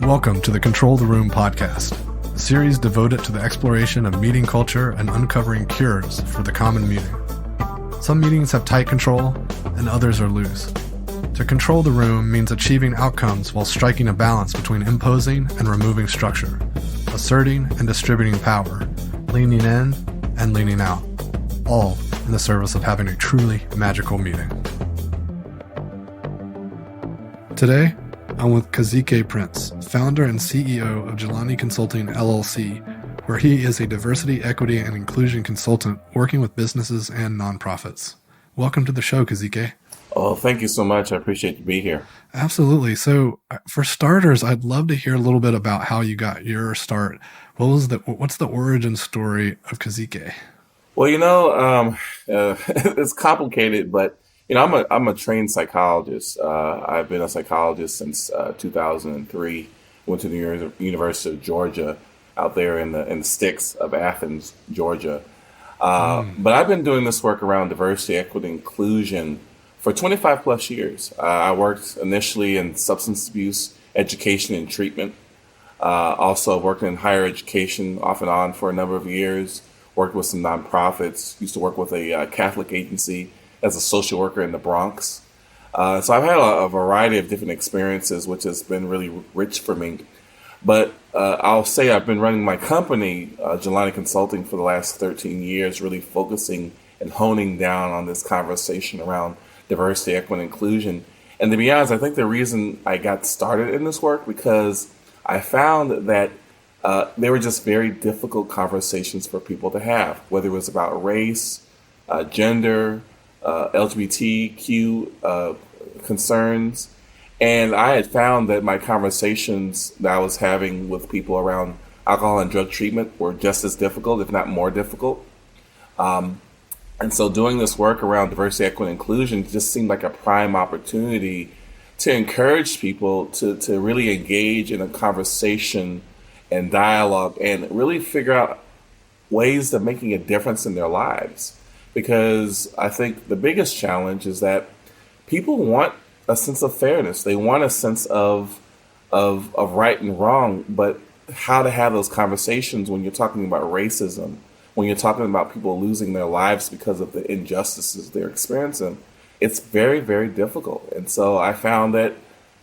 Welcome to the Control the Room podcast, a series devoted to the exploration of meeting culture and uncovering cures for the common meeting. Some meetings have tight control, and others are loose. To control the room means achieving outcomes while striking a balance between imposing and removing structure, asserting and distributing power, leaning in and leaning out, all in the service of having a truly magical meeting. Today, I'm with Kazique Prince, founder and CEO of Jelani Consulting LLC, where he is a diversity, equity, and inclusion consultant working with businesses and nonprofits. Welcome to the show, Kazique. Oh, thank you so much. I appreciate you being here. Absolutely. So for starters, I'd love to hear a little bit about how you got your start. What's the origin story of Kazique? Well, it's complicated, but I'm a trained psychologist. I've been a psychologist since 2003. Went to the University of Georgia out there in the sticks of Athens, Georgia. But I've been doing this work around diversity, equity, inclusion for 25 plus years. I worked initially in substance abuse education and treatment. Also worked in higher education off and on for a number of years. Worked with some nonprofits. Used to work with a Catholic agency as a social worker in the Bronx. So I've had a variety of different experiences, which has been really rich for me. But I'll say I've been running my company, Jelani Consulting, for the last 13 years, really focusing and honing down on this conversation around diversity, equity, and inclusion. And to be honest, I think the reason I got started in this work because I found that they were just very difficult conversations for people to have, whether it was about race, gender, LGBTQ concerns. And I had found that my conversations that I was having with people around alcohol and drug treatment were just as difficult, if not more difficult. And so doing this work around diversity, equity, and inclusion just seemed like a prime opportunity to encourage people to really engage in a conversation and dialogue and really figure out ways of making a difference in their lives. Because I think the biggest challenge is that people want a sense of fairness. They want a sense of right and wrong, but how to have those conversations when you're talking about racism, when you're talking about people losing their lives because of the injustices they're experiencing, it's very, very difficult. And so I found that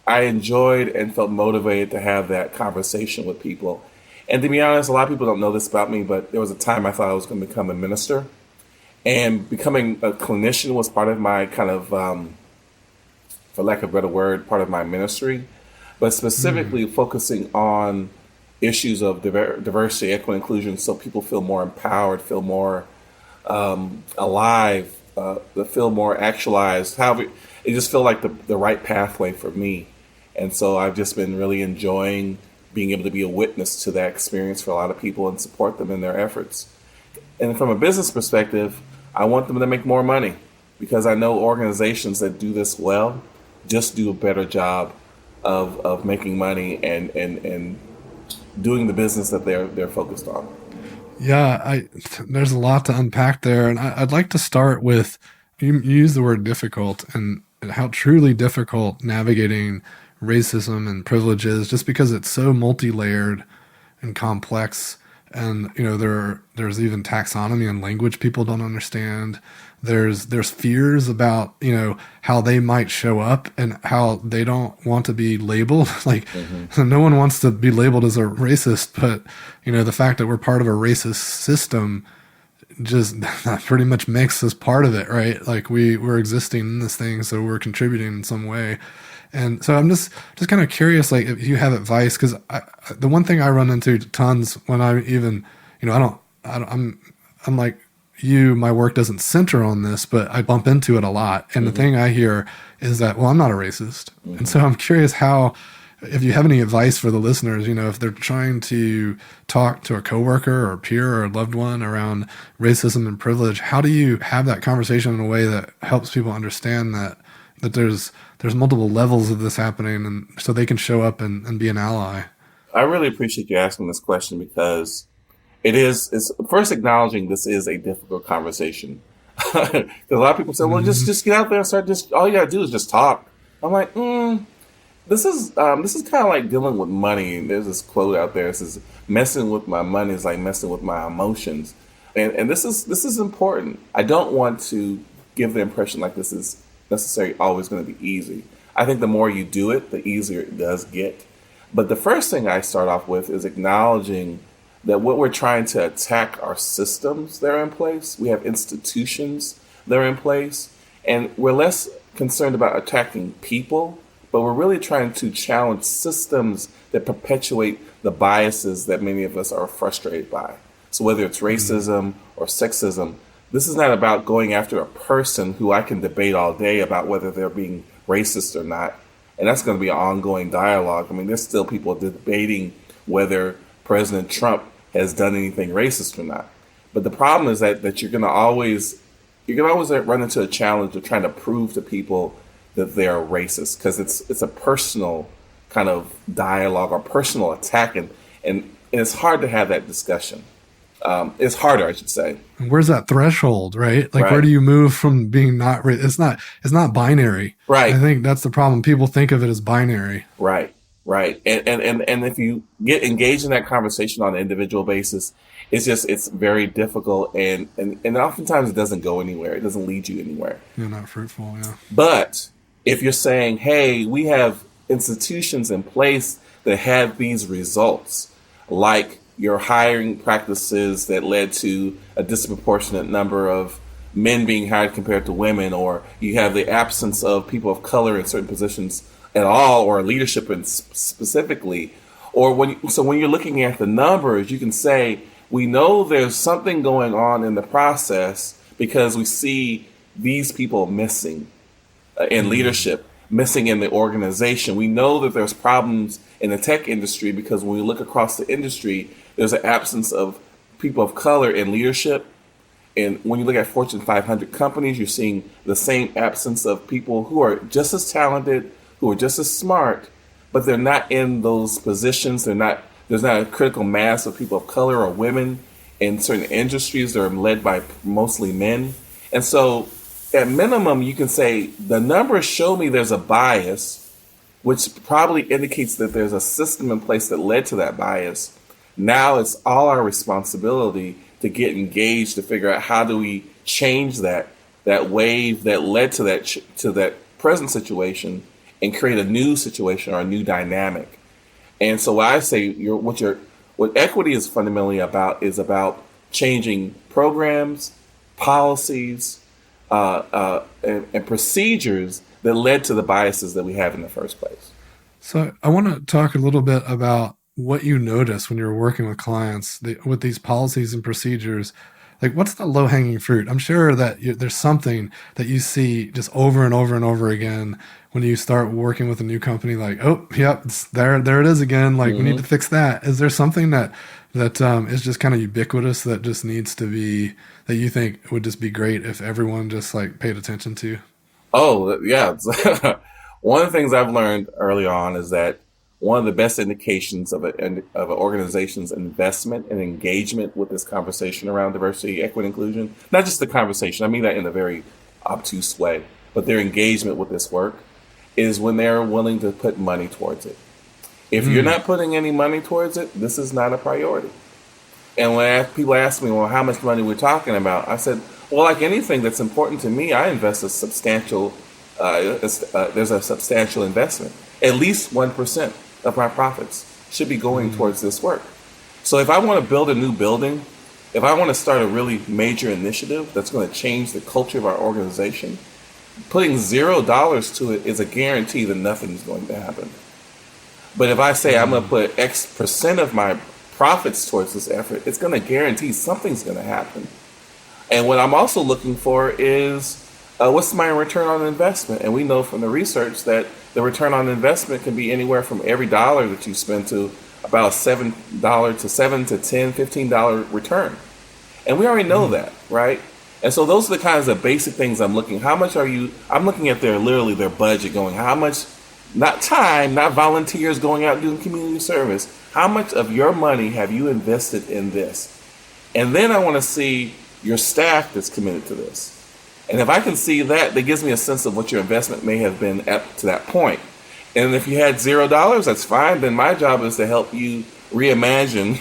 I enjoyed and felt motivated to have that conversation with people. And to be honest, a lot of people don't know this about me, but there was a time I thought I was going to become a minister. And becoming a clinician was part of my kind of, for lack of a better word, part of my ministry, but specifically focusing on issues of diversity, equity, inclusion, so people feel more empowered, feel more alive, feel more actualized. However, it just felt like the right pathway for me. And so I've just been really enjoying being able to be a witness to that experience for a lot of people and support them in their efforts. And from a business perspective, I want them to make more money because I know organizations that do this well just do a better job of making money and doing the business that they're focused on. Yeah, there's a lot to unpack there. And I'd like to start with, you use the word difficult and how truly difficult navigating racism and privilege is, just because it's so multi-layered and complex. And, there's even taxonomy and language people don't understand. There's fears about, how they might show up and how they don't want to be labeled. No one wants to be labeled as a racist, but, the fact that we're part of a racist system just that pretty much makes us part of it, right? Like we're existing in this thing, so we're contributing in some way. And so I'm just kind of curious, like if you have advice, because the one thing I run into tons when I even, I'm like you, my work doesn't center on this, but I bump into it a lot. And the thing I hear is that, well, I'm not a racist. And so I'm curious if you have any advice for the listeners, if they're trying to talk to a coworker or a peer or a loved one around racism and privilege, how do you have that conversation in a way that helps people understand that there's multiple levels of this happening, and so they can show up and be an ally? I really appreciate you asking this question because it's first acknowledging this is a difficult conversation. Because a lot of people say, well, just get out there and start, all you got to do is just talk. I'm like, This is kind of like dealing with money. There's this quote out there. It says, "Messing with my money is like messing with my emotions," and this is important. I don't want to give the impression like this is necessarily always going to be easy. I think the more you do it, the easier it does get. But the first thing I start off with is acknowledging that what we're trying to attack are systems that are in place. We have institutions that are in place, and we're less concerned about attacking people, but we're really trying to challenge systems that perpetuate the biases that many of us are frustrated by. So whether it's racism or sexism, this is not about going after a person who I can debate all day about whether they're being racist or not. And that's going to be an ongoing dialogue. I mean, there's still people debating whether President Trump has done anything racist or not. But the problem is that you're gonna always run into a challenge of trying to prove to people that they are racist, because it's a personal kind of dialogue or personal attack, and it's hard to have that discussion. It's harder, I should say. And where's that threshold, right? Like, where Right. do you move from being not? It's not binary. Right. I think that's the problem. People think of it as binary. Right, right. And if you get engaged in that conversation on an individual basis, it's very difficult, and oftentimes it doesn't go anywhere. It doesn't lead you anywhere. You're not fruitful. Yeah. But if you're saying, hey, we have institutions in place that have these results, like your hiring practices that led to a disproportionate number of men being hired compared to women, or you have the absence of people of color in certain positions at all, or leadership specifically, or when you're looking at the numbers, you can say we know there's something going on in the process because we see these people missing in leadership, missing in the organization. We know that there's problems in the tech industry because when we look across the industry, there's an absence of people of color in leadership. And when you look at Fortune 500 companies, you're seeing the same absence of people who are just as talented, who are just as smart, but they're not in those positions. There's not a critical mass of people of color or women in certain industries that are led by mostly men. And so at minimum, you can say the numbers show me there's a bias, which probably indicates that there's a system in place that led to that bias. Now it's all our responsibility to get engaged to figure out how do we change that wave that led to that present situation and create a new situation or a new dynamic. And so I say what equity is fundamentally about is about changing programs, policies, and procedures that led to the biases that we have in the first place. So I want to talk a little bit about what you notice when you're working with clients with these policies and procedures. Like, what's the low hanging fruit? I'm sure that there's something that you see just over and over and over again when you start working with a new company. Like, oh, yep, there it is again. Like, we need to fix that. Is there something that is just kind of ubiquitous that just needs to be, that you think would just be great if everyone just like paid attention to? Oh, yeah. One of the things I've learned early on is that one of the best indications of an organization's investment and engagement with this conversation around diversity, equity, inclusion, not just the conversation, I mean that in a very obtuse way, but their engagement with this work, is when they're willing to put money towards it. If you're not putting any money towards it, this is not a priority. And when people ask me, well, how much money we're talking about, I said, well, like anything that's important to me, I invest a substantial, there's a substantial investment. At least 1% of my profits should be going towards this work. So if I want to build a new building, if I want to start a really major initiative that's going to change the culture of our organization, putting $0 to it is a guarantee that nothing's going to happen. But if I say I'm going to put X percent of my profits towards this effort, it's going to guarantee something's going to happen. And what I'm also looking for is what's my return on investment? And we know from the research that the return on investment can be anywhere from every dollar that you spend to about $7 to $7 to $10, $15 return. And we already know that, right? And so those are the kinds of basic things I'm looking. I'm looking at their budget, going, how much, not time, not volunteers going out doing community service. How much of your money have you invested in this? And then I want to see your staff that's committed to this. And if I can see that, that gives me a sense of what your investment may have been up to that point. And if you had $0, that's fine. Then my job is to help you reimagine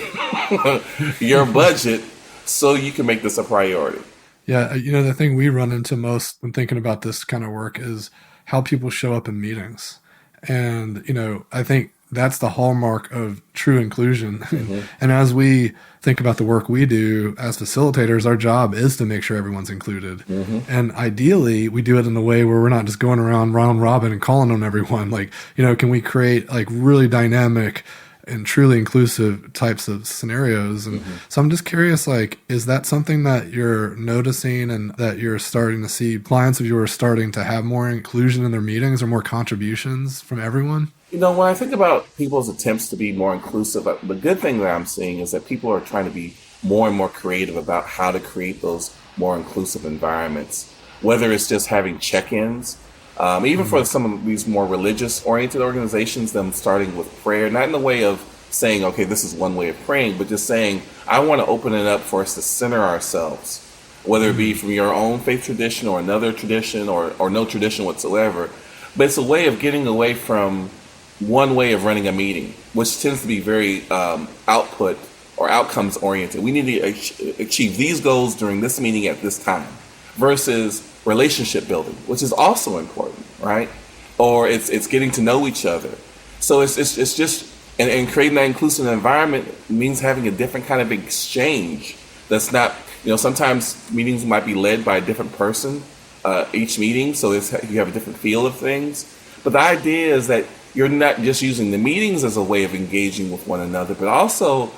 your budget so you can make this a priority. Yeah, the thing we run into most when thinking about this kind of work is how people show up in meetings. And, I think that's the hallmark of true inclusion. Mm-hmm. And as we think about the work we do as facilitators, our job is to make sure everyone's included. Mm-hmm. And ideally, we do it in a way where we're not just going around round robin and calling on everyone. Like, can we create like really dynamic and truly inclusive types of scenarios? And so I'm just curious, like, is that something that you're noticing and that you're starting to see clients of yours starting to have more inclusion in their meetings or more contributions from everyone? When I think about people's attempts to be more inclusive, the good thing that I'm seeing is that people are trying to be more and more creative about how to create those more inclusive environments, whether it's just having check-ins, even for some of these more religious-oriented organizations, them starting with prayer, not in the way of saying, okay, this is one way of praying, but just saying, I want to open it up for us to center ourselves, whether it be from your own faith tradition or another tradition or no tradition whatsoever. But it's a way of getting away from one way of running a meeting, which tends to be very output or outcomes oriented. We need to achieve these goals during this meeting at this time, versus relationship building, which is also important, right? Or it's getting to know each other. So it's just and creating that inclusive environment means having a different kind of exchange. That's not, sometimes meetings might be led by a different person each meeting, so you have a different feel of things. But the idea is that you're not just using the meetings as a way of engaging with one another, but also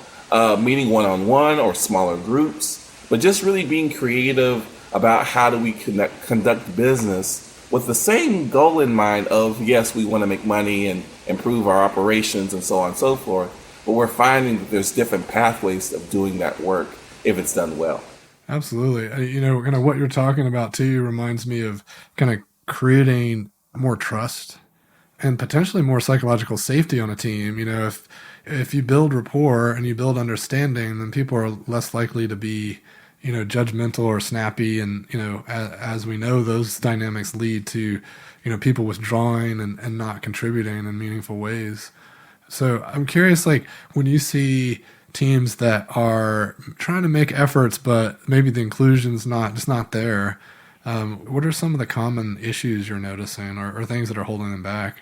meeting one-on-one or smaller groups, but just really being creative about how do we conduct business with the same goal in mind of, yes, we want to make money and improve our operations and so on and so forth, but we're finding that there's different pathways of doing that work if it's done well. Absolutely. Kind of what you're talking about too reminds me of kind of creating more trust and potentially more psychological safety on a team. If you build rapport and you build understanding, then people are less likely to be, judgmental or snappy. And, as we know, those dynamics lead to, people withdrawing and not contributing in meaningful ways. So I'm curious, like, when you see teams that are trying to make efforts, but maybe the inclusion's not there, what are some of the common issues you're noticing or things that are holding them back?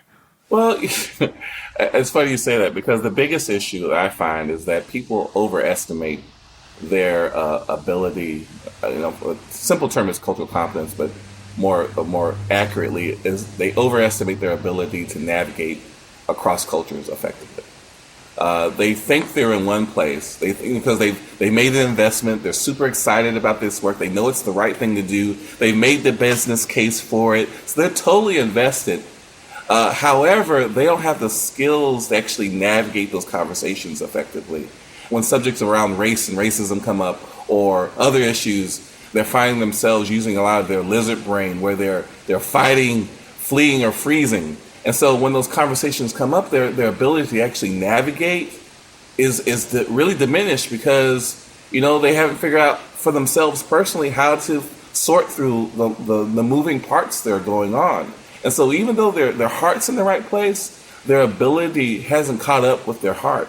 Well, it's funny you say that, because the biggest issue that I find is that people overestimate their ability. A simple term is cultural competence, but more accurately is they overestimate their ability to navigate across cultures effectively. They think they're in one place. They think because they made an investment, they're super excited about this work. They know it's the right thing to do. They made the business case for it, so they're totally invested. However, they don't have the skills to actually navigate those conversations effectively. When subjects around race and racism come up, or other issues, they're finding themselves using a lot of their lizard brain, where they're fighting, fleeing, or freezing. And so when those conversations come up, their ability to actually navigate is really diminished, because they haven't figured out for themselves personally how to sort through the moving parts that are going on. And so even though their heart's in the right place, their ability hasn't caught up with their heart.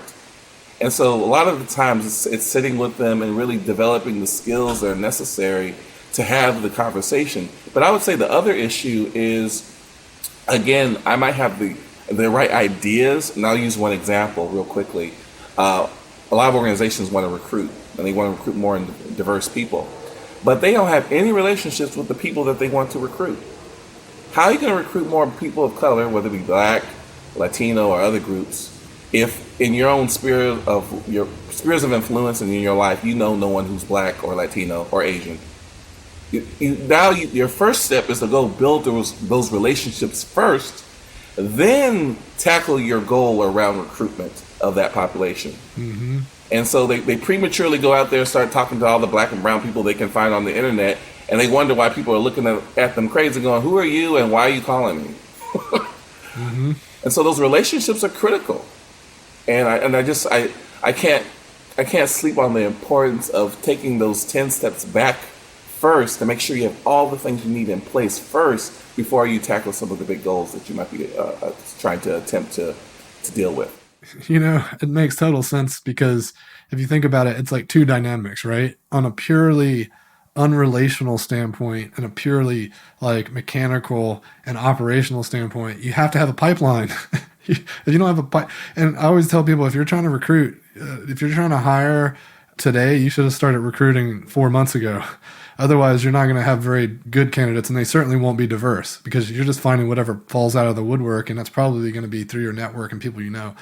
And so a lot of the times it's sitting with them and really developing the skills that are necessary to have the conversation. But I would say the other issue is, again, I might have the right ideas, and I'll use one example real quickly. A lot of organizations want to recruit, and they want to recruit more diverse people, but they don't have any relationships with the people that they want to recruit. How are you going to recruit more people of color, whether it be Black, Latino, or other groups, if in your own spheres of influence and in your life, no one who's Black or Latino or Asian? Your first step is to go build those relationships first, then tackle your goal around recruitment of that population. Mm-hmm. And so they prematurely go out there and start talking to all the Black and brown people they can find on the internet, and they wonder why people are looking at them crazy, going, "Who are you and why are you calling me?" Mm-hmm. And so those relationships are critical. And I can't sleep on the importance of taking those 10 steps back first to make sure you have all the things you need in place first before you tackle some of the big goals that you might be trying to attempt to deal with. It makes total sense because if you think about it, it's like two dynamics, right? On a purely unrelational standpoint and a purely like mechanical and operational standpoint, you have to have a pipeline. If you don't have a pipe, and I always tell people, if you're trying to recruit, if you're trying to hire today, you should have started recruiting 4 months ago. Otherwise, you're not going to have very good candidates, and they certainly won't be diverse because you're just finding whatever falls out of the woodwork, and that's probably going to be through your network and people you know.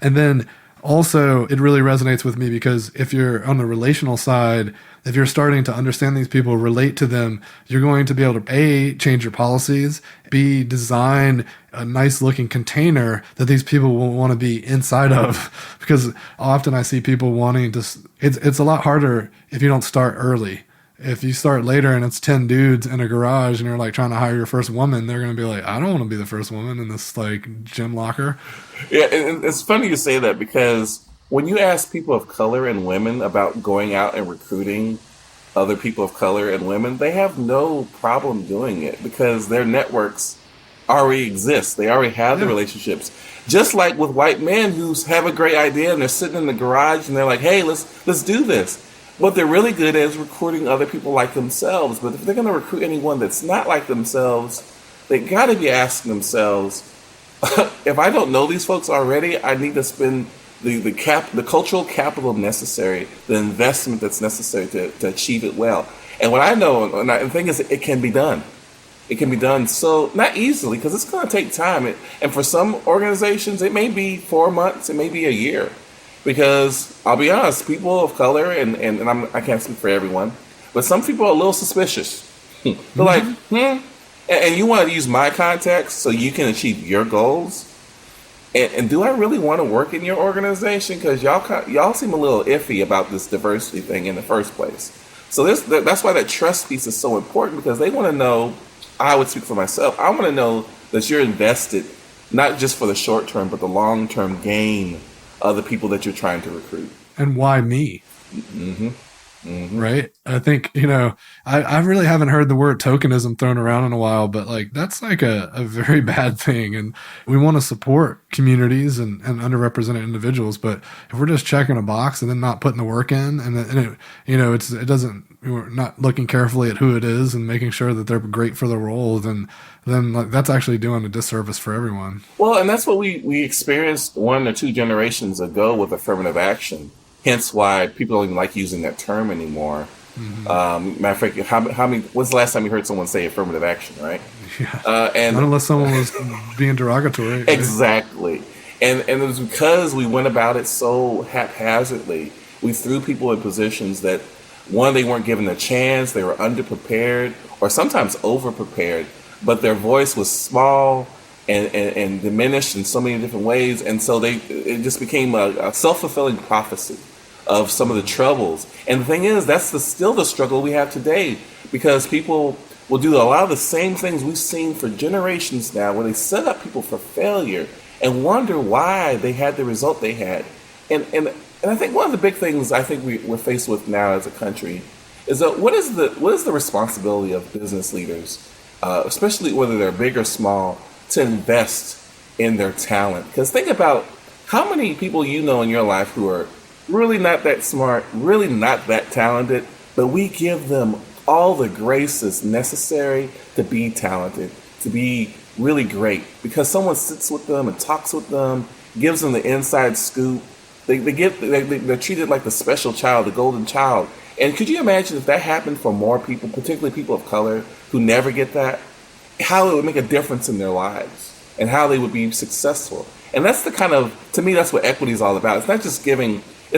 And then also, it really resonates with me because if you're on the relational side, if you're starting to understand these people, relate to them, you're going to be able to A, change your policies, B, design a nice looking container that these people will want to be inside of. Because often I see people wanting to, it's a lot harder if you don't start early. If you start later and it's 10 dudes in a garage and you're like trying to hire your first woman, they're going to be like, I don't want to be the first woman in this like gym locker. Yeah, and it's funny you say that because when you ask people of color and women about going out and recruiting other people of color and women, they have no problem doing it because their networks already exist. They already have the relationships. Just like with white men who have a great idea and they're sitting in the garage and they're like, hey, let's do this. What they're really good at is recruiting other people like themselves. But if they're going to recruit anyone that's not like themselves, they got to be asking themselves, if I don't know these folks already, I need to spend the cultural capital necessary, the investment that's necessary to achieve it well. And what I know, and the thing is, it can be done. It can be done so not easily because it's going to take time. And for some organizations, it may be 4 months, it may be a year. Because I'll be honest, people of color, and I can't speak for everyone, but some people are a little suspicious. They're like, and you want to use my contacts so you can achieve your goals? And do I really want to work in your organization? Because y'all seem a little iffy about this diversity thing in the first place. So that's why that trust piece is so important because they want to know, I would speak for myself, I want to know that you're invested, not just for the short term, but the long-term gain of the people that you're trying to recruit. And why me? Right? I think, I really haven't heard the word tokenism thrown around in a while, but like that's like a very bad thing. And we want to support communities and underrepresented individuals. But if we're just checking a box and then not putting the work in we're not looking carefully at who it is and making sure that they're great for the role, then like, that's actually doing a disservice for everyone. Well, and that's what we experienced 1 or 2 generations ago with affirmative action. Hence why people don't even like using that term anymore. Matter of fact, when's the last time you heard someone say affirmative action, right? Yeah. And not unless someone was being derogatory. Right? Exactly. And it was because we went about it so haphazardly. We threw people in positions that, one, they weren't given a chance, they were underprepared, or sometimes overprepared, but their voice was small and diminished in so many different ways. And so it just became a self-fulfilling prophecy of some of the troubles. And the thing is, that's still the struggle we have today, because people will do a lot of the same things we've seen for generations now, where they set up people for failure and wonder why they had the result they had. And I think one of the big things I think we're faced with now as a country is that what is the responsibility of business leaders, especially whether they're big or small, to invest in their talent? Because think about how many people you know in your life who are really not that smart, really not that talented, but we give them all the graces necessary to be talented, to be really great, because someone sits with them and talks with them, gives them the inside scoop. They're treated like the special child, the golden child. And could you imagine if that happened for more people, particularly people of color who never get that, how it would make a difference in their lives and how they would be successful? And that's to me, that's what equity is all about. It's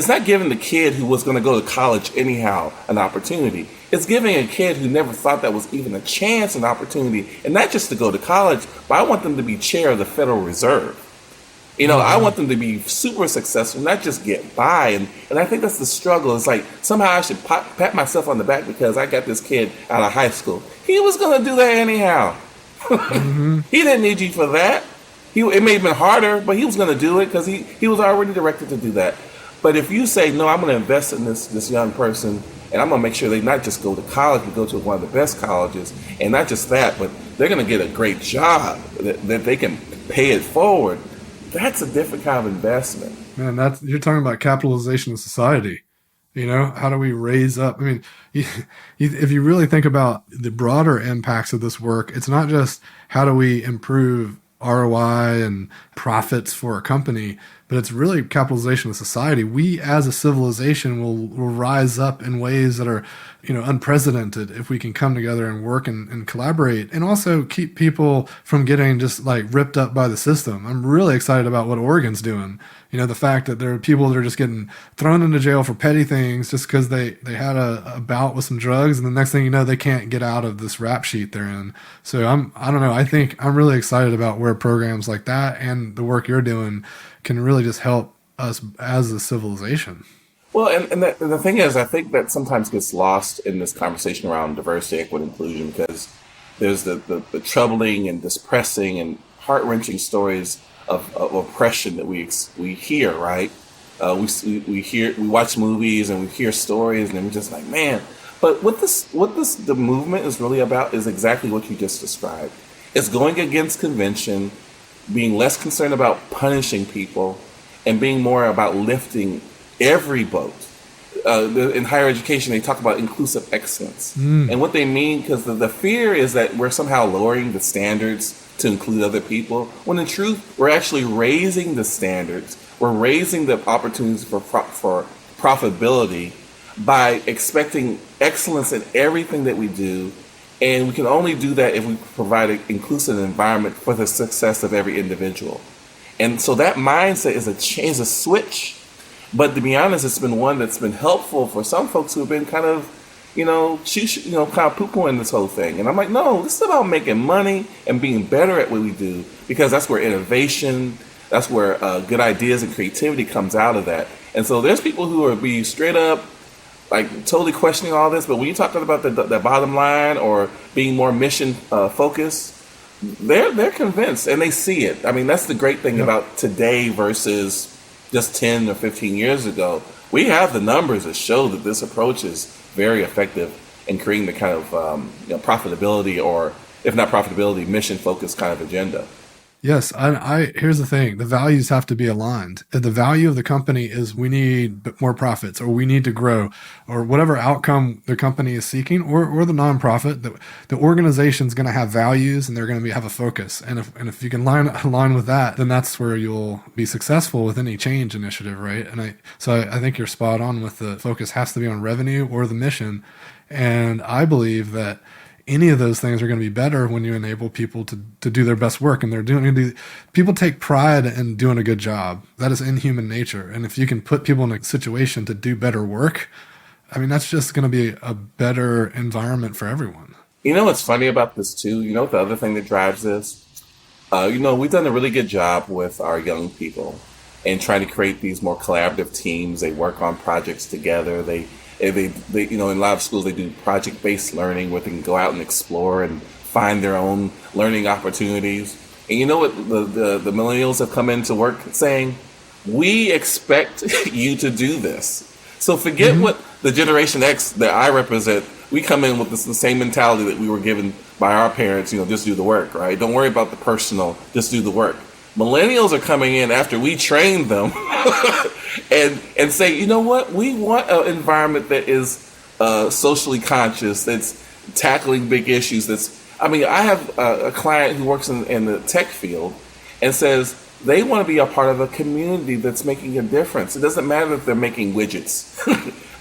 not giving the kid who was going to go to college anyhow an opportunity. It's giving a kid who never thought that was even a chance, an opportunity, and not just to go to college, but I want them to be chair of the Federal Reserve. I want them to be super successful, not just get by. And I think that's the struggle. It's like somehow I should pat myself on the back because I got this kid out of high school. He was going to do that anyhow. He didn't need you for that. It may have been harder, but he was going to do it because he was already directed to do that. But if you say, no, I'm going to invest in this young person, and I'm going to make sure they not just go to college, but go to one of the best colleges, and not just that, but they're going to get a great job, that they can pay it forward. That's a different kind of investment. Man, you're talking about capitalization of society. How do we raise up? I mean, if you really think about the broader impacts of this work, it's not just how do we improve ROI and profits for a company, but it's really capitalization of society. We as a civilization will rise up in ways that are, unprecedented if we can come together and work and collaborate, and also keep people from getting just like ripped up by the system. I'm really excited about what Oregon's doing. The fact that there are people that are just getting thrown into jail for petty things just because they had a bout with some drugs, and the next thing you know, they can't get out of this rap sheet they're in. So I don't know. I think I'm really excited about where programs like that and the work you're doing can really just help us as a civilization. Well, and the thing is, I think that sometimes gets lost in this conversation around diversity, equity, inclusion, because there's the troubling and depressing and heart-wrenching stories of oppression that we hear, right? We watch movies and we hear stories, and we're just like, man. But what the movement is really about is exactly what you just described. It's going against convention, being less concerned about punishing people, and being more about lifting every boat. In higher education, they talk about inclusive excellence. And what they mean, because the fear is that we're somehow lowering the standards to include other people, when in truth, we're actually raising the standards. We're raising the opportunities for profitability by expecting excellence in everything that we do. And we can only do that if we provide an inclusive environment for the success of every individual. And so that mindset is a switch. But to be honest, it's been one that's been helpful for some folks who have been kind of, kind of poo-pooing this whole thing. And I'm like, no, this is about making money and being better at what we do, because that's where innovation, that's where good ideas and creativity comes out of that. And so there's people who are being straight up, like totally questioning all this. But when you're talking about the bottom line or being more mission focused, they're convinced and they see it. I mean, that's the great thing about today versus just 10 or 15 years ago. We have the numbers that show that this approach is very effective in creating the kind of profitability, or if not profitability, mission-focused kind of agenda. Yes, here's the thing. The values have to be aligned. If the value of the company is we need more profits, or we need to grow, or whatever outcome the company is seeking, or the nonprofit, the organization's going to have values and they're going to have a focus. And if you can align with that, then that's where you'll be successful with any change initiative, right? And I think you're spot on with the focus has to be on revenue or the mission. And I believe that any of those things are going to be better when you enable people to do their best work, and people take pride in doing a good job. That is in human nature. And if you can put people in a situation to do better work, I mean, that's just going to be a better environment for everyone. What's funny about this too? The other thing that drives this, we've done a really good job with our young people and trying to create these more collaborative teams. They work on projects together. They in a lot of schools, they do project-based learning where they can go out and explore and find their own learning opportunities. And you know what the millennials have come into work saying? We expect you to do this. So forget what the Generation X that I represent. We come in with the same mentality that we were given by our parents, just do the work, right? Don't worry about the personal, just do the work. Millennials are coming in after we trained them and say, you know what? We want an environment that is socially conscious, that's tackling big issues. I have a client who works in the tech field and says they want to be a part of a community that's making a difference. It doesn't matter if they're making widgets.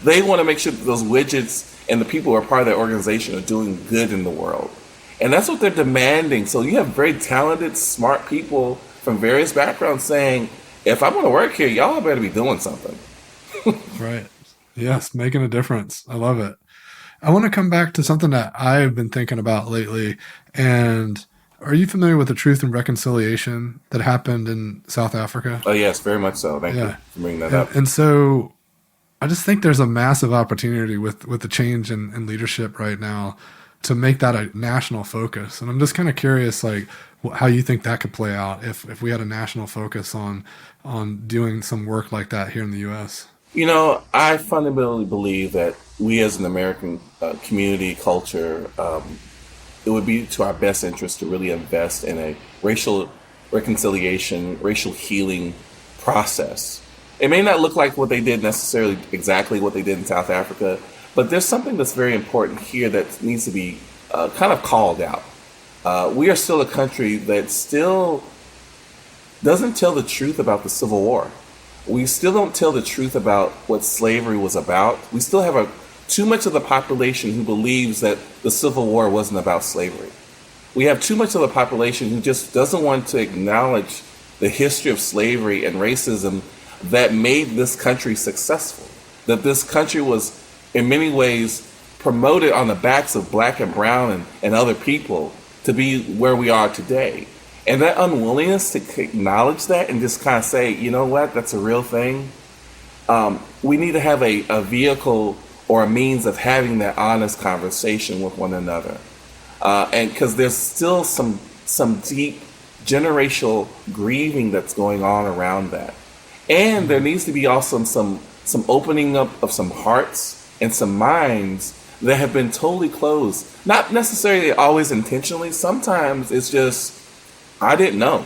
They want to make sure that those widgets and the people who are part of their organization are doing good in the world. And that's what they're demanding. So you have very talented, smart people from various backgrounds saying, if I'm going to work here, y'all better be doing something. Right. Yes, making a difference. I love it. I want to come back to something that I've been thinking about lately. And are you familiar with the Truth and Reconciliation that happened in South Africa? Oh, yes, very much so. Thank you for bringing that up. And so I just think there's a massive opportunity with the change in leadership right now to make that a national focus. And I'm just kind of curious, like, how you think that could play out if we had a national focus on doing some work like that here in the U.S. I fundamentally believe that we as an American community culture it would be to our best interest to really invest in a racial reconciliation, racial healing process. It may not look like what they did necessarily exactly what they did in South Africa, but there's something that's very important here that needs to be kind of called out. We are still a country that still doesn't tell the truth about the Civil War. We still don't tell the truth about what slavery was about. We still have too much of the population who believes that the Civil War wasn't about slavery. We have too much of the population who just doesn't want to acknowledge the history of slavery and racism that made this country successful. That this country was, in many ways, promoted on the backs of black and brown and other people to be where we are today. And that unwillingness to acknowledge that and just kind of say, you know what, that's a real thing. We need to have a vehicle or a means of having that honest conversation with one another. And because there's still some deep generational grieving that's going on around that. And there needs to be also some opening up of some hearts and some minds that have been totally closed. Not necessarily always intentionally. Sometimes it's just, I didn't know.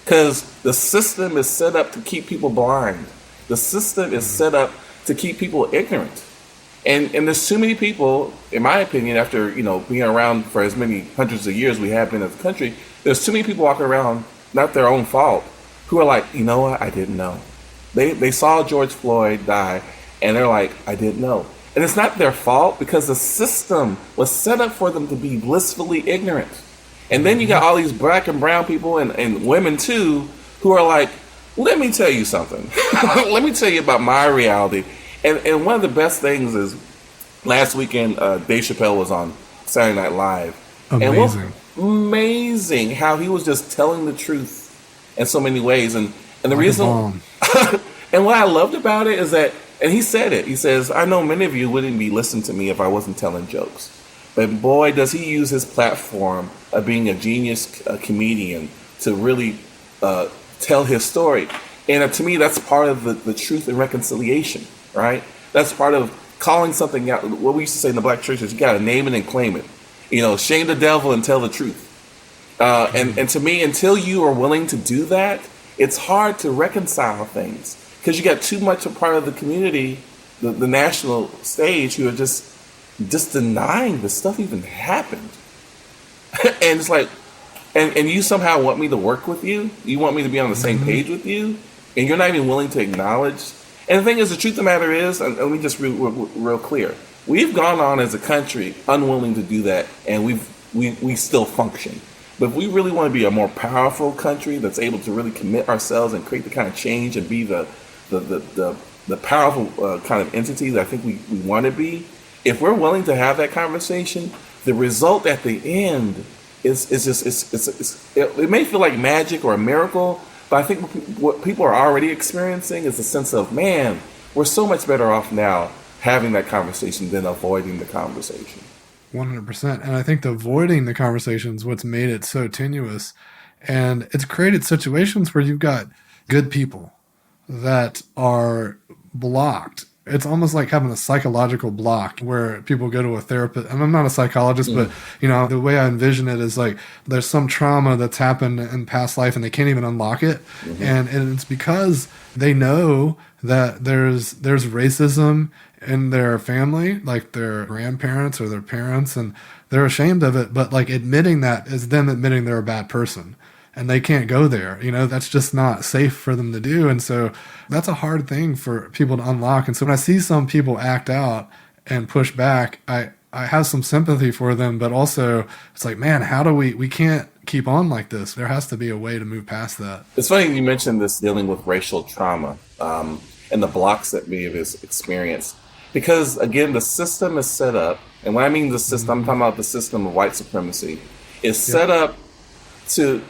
Because the system is set up to keep people blind. The system is set up to keep people ignorant. And there's too many people, in my opinion, after being around for as many hundreds of years we have been as a country, there's too many people walking around, not their own fault, who are like, you know what, I didn't know. They saw George Floyd die, and they're like, I didn't know. And it's not their fault because the system was set up for them to be blissfully ignorant. And then you got all these black and brown people and women too who are like, let me tell you something. Let me tell you about my reality. And one of the best things is last weekend, Dave Chappelle was on Saturday Night Live. Amazing. And amazing how he was just telling the truth in so many ways. And the reason, and what I loved about it is that, and he said it, he says, I know many of you wouldn't be listening to me if I wasn't telling jokes. But boy, does he use his platform of being a genius comedian to really tell his story. And to me, that's part of the truth and reconciliation, right? That's part of calling something out. What we used to say in the black church is you got to name it and claim it. Shame the devil and tell the truth. And to me, until you are willing to do that, it's hard to reconcile things because you got too much a part of the community, the national stage, who are just denying the stuff even happened. And it's like, and you somehow want me to work with you? You want me to be on the same page with you? And you're not even willing to acknowledge? And the thing is, the truth of the matter is, and let me just be real clear, we've gone on as a country unwilling to do that, and we still function. But if we really want to be a more powerful country that's able to really commit ourselves and create the kind of change and be the powerful kind of entity that I think we want to be, if we're willing to have that conversation, the result at the end is just it may feel like magic or a miracle, but I think what people are already experiencing is a sense of, man, we're so much better off now having that conversation than avoiding the conversation. 100%. And I think the avoiding the conversation is what's made it so tenuous. And it's created situations where you've got good people that are blocked. It's almost like having a psychological block where people go to a therapist. And I'm not a psychologist, but the way I envision it is like there's some trauma that's happened in past life and they can't even unlock it. And it's because they know that there's racism in their family, like their grandparents or their parents, and they're ashamed of it. But like admitting that is them admitting they're a bad person. And they can't go there. That's just not safe for them to do. And so that's a hard thing for people to unlock. And so when I see some people act out and push back, I have some sympathy for them, but also it's like, man, how do we can't keep on like this. There has to be a way to move past that. It's funny you mentioned this dealing with racial trauma and the blocks that we have experienced. Because again, the system is set up, and when I mean the system, I'm talking about the system of white supremacy, is set up to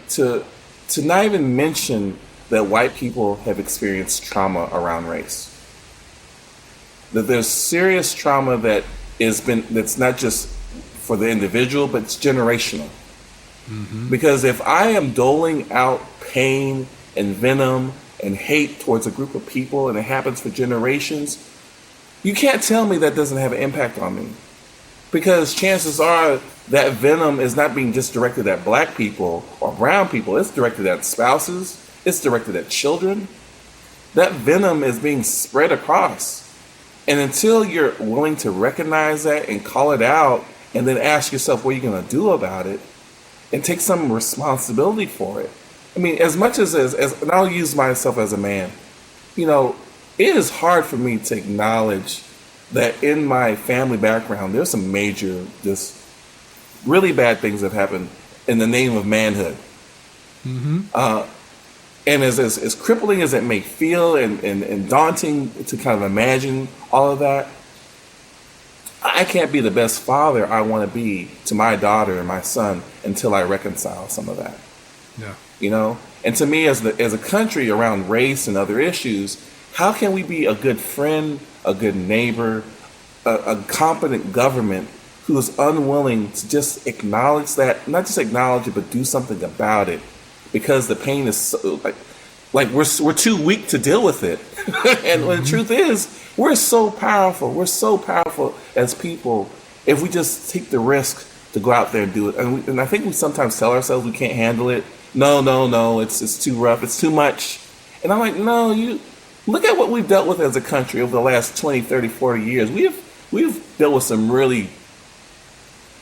not even mention that white people have experienced trauma around race. That there's serious trauma that's not just for the individual, but it's generational. Because if I am doling out pain and venom and hate towards a group of people and it happens for generations, you can't tell me that doesn't have an impact on me. because chances are that venom is not being just directed at black people or brown people. It's directed at spouses. It's directed at children. That venom is being spread across. And until you're willing to recognize that and call it out and then ask yourself what you're going to do about it and take some responsibility for it. I mean, as much as and I'll use myself as a man, you know, it is hard for me to acknowledge that in my family background, there's some major, just really bad things that have happened in the name of manhood. And as crippling as it may feel and daunting to kind of imagine all of that, I can't be the best father I want to be to my daughter and my son until I reconcile some of that. Yeah. You know? And to me, as a country around race and other issues, how can we be a good friend, a good neighbor, a competent government who is unwilling to just acknowledge that, not just acknowledge it, but do something about it? Because the pain is so, like we're too weak to deal with it. And the truth is, we're so powerful. We're so powerful as people if we just take the risk to go out there and do it. And I think we sometimes tell ourselves we can't handle it. No, it's too rough. It's too much. And I'm like, no, you look at what we've dealt with as a country over the last 20, 30, 40 years. We've dealt with some really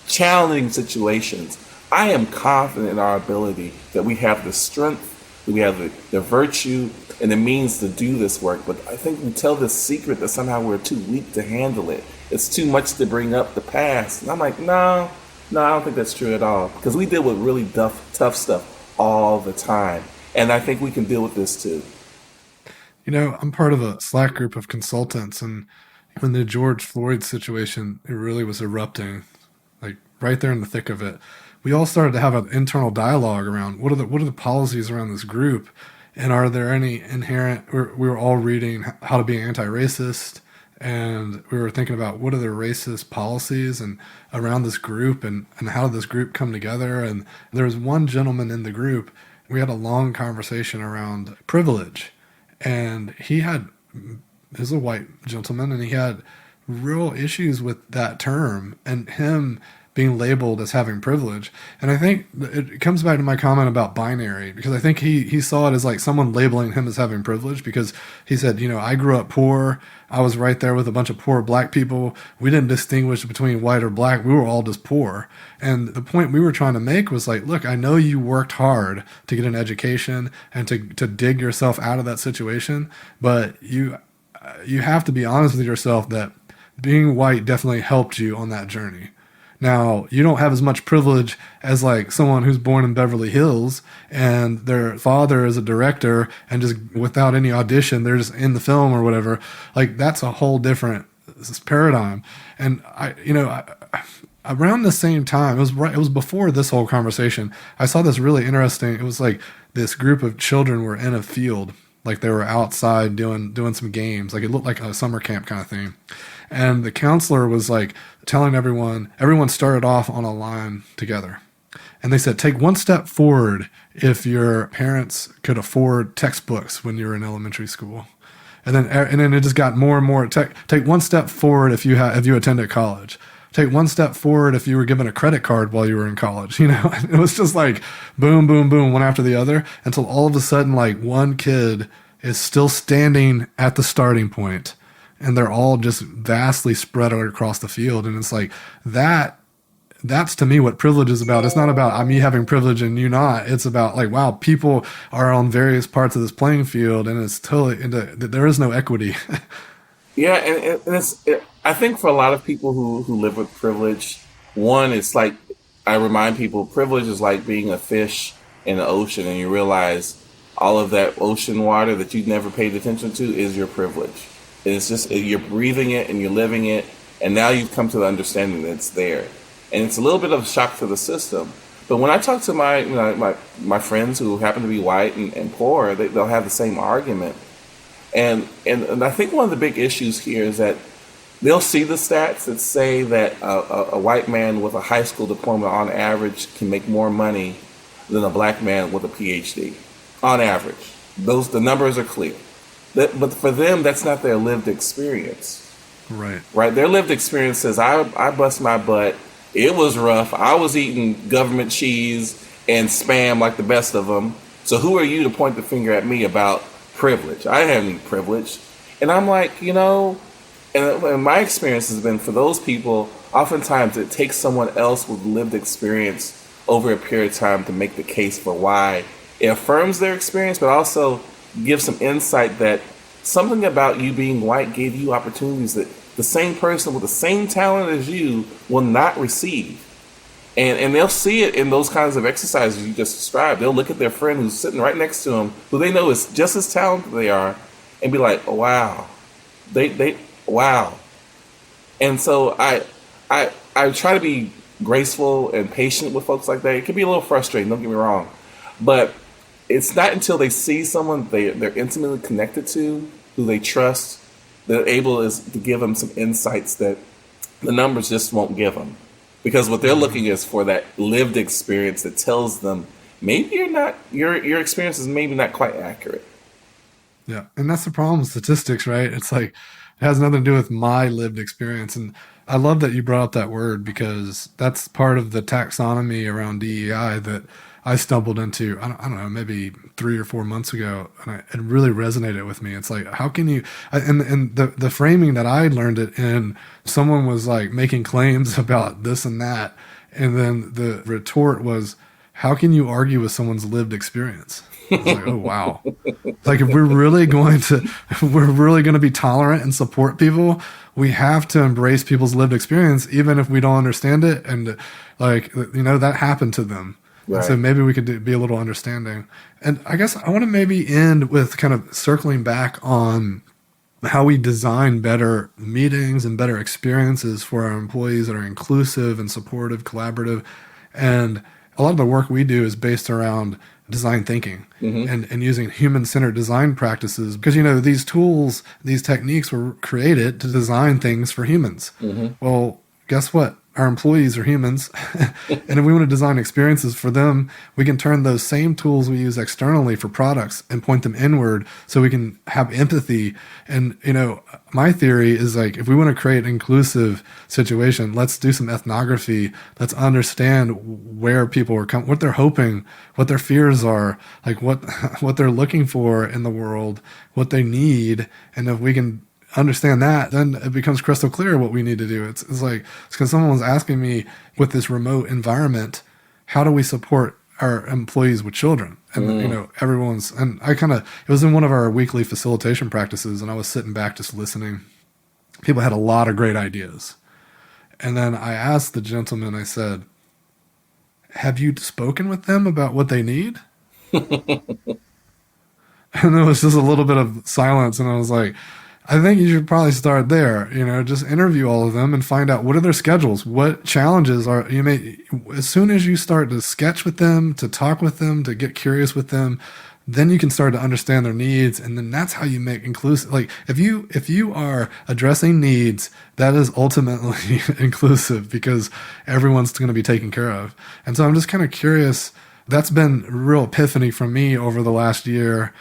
challenging situations. I am confident in our ability that we have the strength, that we have the virtue and the means to do this work. But I think we tell this secret that somehow we're too weak to handle it. It's too much to bring up the past. And I'm like, no, I don't think that's true at all. Because we deal with really tough stuff all the time. And I think we can deal with this too. You know, I'm part of a Slack group of consultants, and when the George Floyd situation, it really was erupting, like right there in the thick of it, we all started to have an internal dialogue around what are the policies around this group, and are there any inherent. We were all reading How to Be Anti-Racist, and we were thinking about what are the racist policies and around this group, and how did this group come together. And there was one gentleman in the group. We had a long conversation around privilege, and he was a white gentleman, and he had real issues with that term and him being labeled as having privilege. And I think it comes back to my comment about binary, because I think he saw it as like someone labeling him as having privilege, because he said, you know, I grew up poor. I was right there with a bunch of poor black people. We didn't distinguish between white or black. We were all just poor. And the point we were trying to make was like, look, I know you worked hard to get an education and to dig yourself out of that situation, but you have to be honest with yourself that being white definitely helped you on that journey. Now, you don't have as much privilege as like someone who's born in Beverly Hills and their father is a director and just without any audition, they're just in the film or whatever. Like that's a whole different paradigm. And around the same time, it was before this whole conversation, I saw this really interesting. It was like this group of children were in a field, like they were outside doing some games. Like it looked like a summer camp kind of thing. And the counselor was like telling everyone started off on a line together. And they said, take one step forward if your parents could afford textbooks when you were in elementary school. And then it just got more and more. Take one step forward if you attended college. Take one step forward if you were given a credit card while you were in college. You know, it was just like boom, boom, boom, one after the other, until all of a sudden, like one kid is still standing at the starting point. And they're all just vastly spread out across the field. And it's like that's to me what privilege is about. It's not about me having privilege and you not. It's about like, wow, people are on various parts of this playing field, and it's totally there is no equity. Yeah, and I think for a lot of people who live with privilege, one, it's like I remind people, privilege is like being a fish in the ocean, and you realize all of that ocean water that you never paid attention to is your privilege. It's just you're breathing it and you're living it, and now you've come to the understanding that it's there. And it's a little bit of a shock to the system. But when I talk to my friends who happen to be white and poor, they'll have the same argument. And I think one of the big issues here is that they'll see the stats that say that a white man with a high school diploma on average can make more money than a black man with a PhD, on average. The numbers are clear. But for them, that's not their lived experience. Right. right? Their lived experience says, I bust my butt. It was rough. I was eating government cheese and spam like the best of them. So who are you to point the finger at me about privilege? I didn't have any privilege. And I'm like, and my experience has been for those people, oftentimes it takes someone else with lived experience over a period of time to make the case for why it affirms their experience, but also gives some insight that something about you being white gave you opportunities that the same person with the same talent as you will not receive. And they'll see it in those kinds of exercises you just described. They'll look at their friend who's sitting right next to them, who they know is just as talented they are, and be like, oh, wow. Wow. And so I try to be graceful and patient with folks like that. It can be a little frustrating, don't get me wrong. But it's not until they see someone they're intimately connected to, who they trust, they're able is to give them some insights that the numbers just won't give them. Because what they're looking is for that lived experience that tells them maybe your experience is maybe not quite accurate. Yeah. And that's the problem with statistics, right? It's like, it has nothing to do with my lived experience. And I love that you brought up that word, because that's part of the taxonomy around DEI that I stumbled into, I don't know, maybe 3 or 4 months ago. And it really resonated with me. It's like, how can you, and the framing that I learned it in, someone was like making claims about this and that. And then the retort was, how can you argue with someone's lived experience? I was like, oh, wow. Like, if we're really going to be tolerant and support people, we have to embrace people's lived experience, even if we don't understand it. And that happened to them. Right. So maybe we could be a little understanding. And I guess I want to maybe end with kind of circling back on how we design better meetings and better experiences for our employees that are inclusive and supportive, collaborative. And a lot of the work we do is based around design thinking and using human-centered design practices, because, these tools, these techniques were created to design things for humans. Well, guess what? Our employees are humans. And if we want to design experiences for them, we can turn those same tools we use externally for products and point them inward so we can have empathy. And, my theory is, like, if we want to create an inclusive situation, let's do some ethnography. Let's understand where people are coming, what they're hoping, what their fears are, like what they're looking for in the world, what they need. And if we can understand that, then it becomes crystal clear what we need to do. It's because someone was asking me, with this remote environment, how do we support our employees with children? And it was in one of our weekly facilitation practices, and I was sitting back just listening. People had a lot of great ideas. And then I asked the gentleman, I said, have you spoken with them about what they need? And there was just a little bit of silence, and I was like, I think you should probably start there. Just interview all of them and find out what are their schedules, what challenges are as soon as you start to sketch with them, to talk with them, to get curious with them, then you can start to understand their needs. And then that's how you make inclusive. Like, if you are addressing needs, that is ultimately inclusive, because everyone's going to be taken care of. And so I'm just kind of curious. That's been a real epiphany for me over the last year.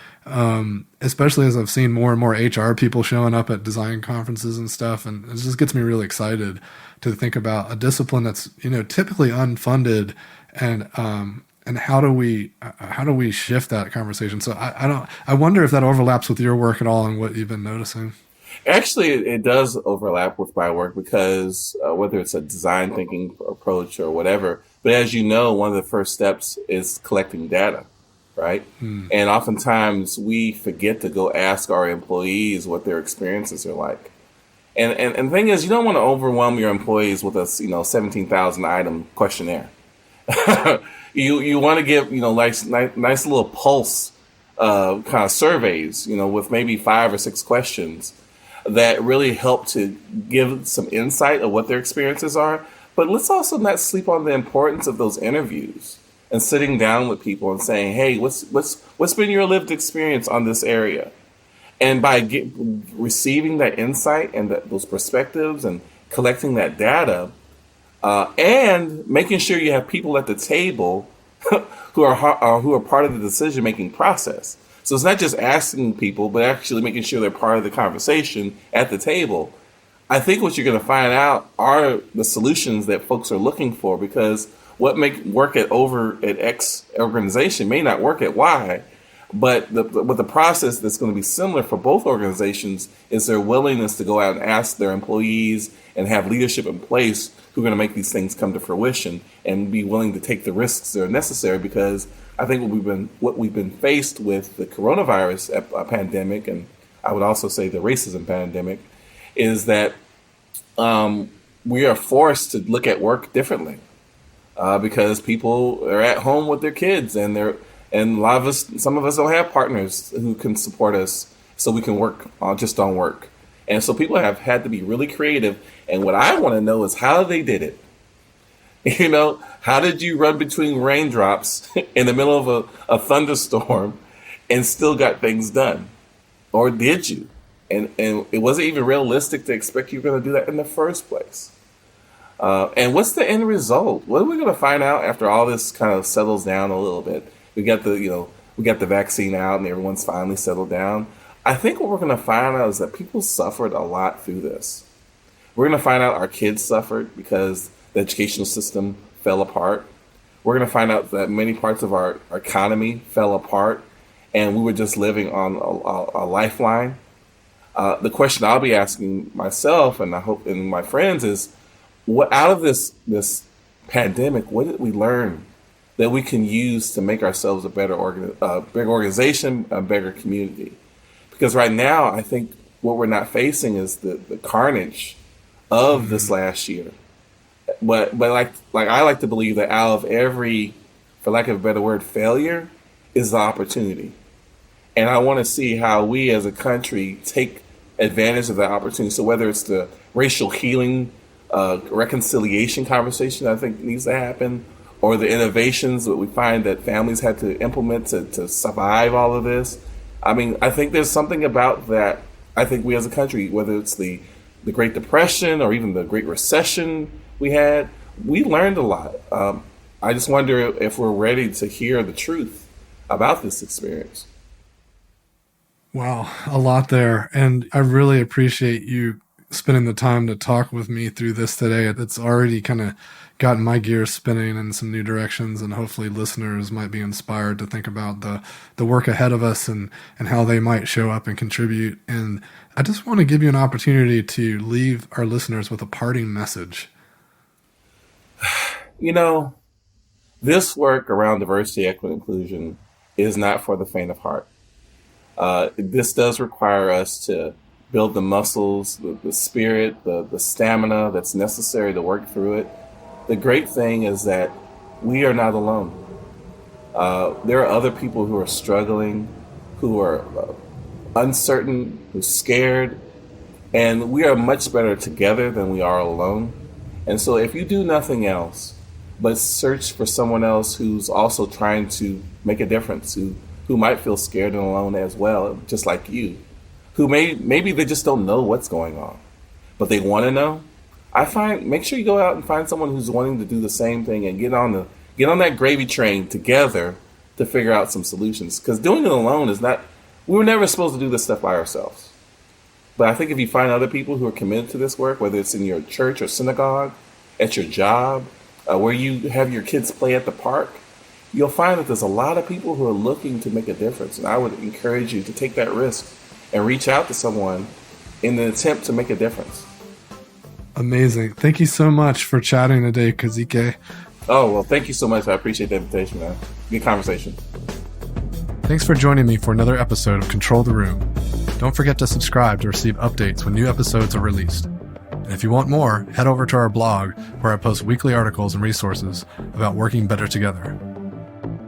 Especially as I've seen more and more HR people showing up at design conferences and stuff. And it just gets me really excited to think about a discipline that's, typically unfunded, and how do we shift that conversation? So I wonder if that overlaps with your work at all and what you've been noticing. Actually, it does overlap with my work, because whether it's a design thinking approach or whatever, but as you know, one of the first steps is collecting data. Right. And oftentimes we forget to go ask our employees what their experiences are like. And the thing is, you don't want to overwhelm your employees with a 17,000 item questionnaire. you want to give nice little pulse kind of surveys, with maybe 5 or 6 questions that really help to give some insight of what their experiences are. But let's also not sleep on the importance of those interviews and sitting down with people and saying, hey, what's been your lived experience on this area? And by receiving that insight and those perspectives and collecting that data, and making sure you have people at the table who are part of the decision-making process. So it's not just asking people, but actually making sure they're part of the conversation at the table. I think what you're going to find out are the solutions that folks are looking for, because what may work at X organization may not work at Y. But the process that's going to be similar for both organizations is their willingness to go out and ask their employees and have leadership in place who are going to make these things come to fruition and be willing to take the risks that are necessary. Because I think what we've been faced with the coronavirus pandemic, and I would also say the racism pandemic, is that we are forced to look at work differently because people are at home with their kids, and a lot of us, some of us don't have partners who can support us, so we can work just on work. And so people have had to be really creative. And what I want to know is how they did it. You know, how did you run between raindrops in the middle of a thunderstorm and still got things done? Or did you? And it wasn't even realistic to expect you were going to do that in the first place. And what's the end result? What are we going to find out after all this kind of settles down a little bit? We got the vaccine out and everyone's finally settled down. I think what we're going to find out is that people suffered a lot through this. We're going to find out our kids suffered because the educational system fell apart. We're going to find out that many parts of our economy fell apart, and we were just living on a lifeline. The question I'll be asking myself, and I hope and my friends, is what out of this pandemic, what did we learn that we can use to make ourselves a bigger organization, a bigger community? Because right now, I think what we're not facing is the carnage of this last year. But like I like to believe that out of every, for lack of a better word, failure is the opportunity. And I want to see how we as a country take advantage of that opportunity. So whether it's the racial healing, reconciliation conversation that I think needs to happen, or the innovations that we find that families had to implement to survive all of this. I mean, I think there's something about that. I think we as a country, whether it's the Great Depression or even the Great Recession we had, we learned a lot. I just wonder if we're ready to hear the truth about this experience. Wow, a lot there. And I really appreciate you spending the time to talk with me through this today. It's already kind of gotten my gears spinning in some new directions, and hopefully listeners might be inspired to think about the work ahead of us and how they might show up and contribute. And I just want to give you an opportunity to leave our listeners with a parting message. You know, this work around diversity, equity, and inclusion is not for the faint of heart. This does require us to build the muscles, the spirit, the stamina that's necessary to work through it. The great thing is that we are not alone. There are other people who are struggling, who are uncertain, who's scared, and we are much better together than we are alone. And so if you do nothing else but search for someone else who's also trying to make a difference, who might feel scared and alone as well, just like you, who maybe they just don't know what's going on, but they want to know. Make sure you go out and find someone who's wanting to do the same thing and get on that gravy train together to figure out some solutions. Because doing it alone we were never supposed to do this stuff by ourselves. But I think if you find other people who are committed to this work, whether it's in your church or synagogue, at your job, where you have your kids play at the park, you'll find that there's a lot of people who are looking to make a difference. And I would encourage you to take that risk and reach out to someone in an attempt to make a difference. Amazing. Thank you so much for chatting today, Kazique. Oh, well, thank you so much. I appreciate the invitation, man. Good conversation. Thanks for joining me for another episode of Control the Room. Don't forget to subscribe to receive updates when new episodes are released. And if you want more, head over to our blog where I post weekly articles and resources about working better together.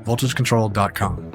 VoltageControl.com.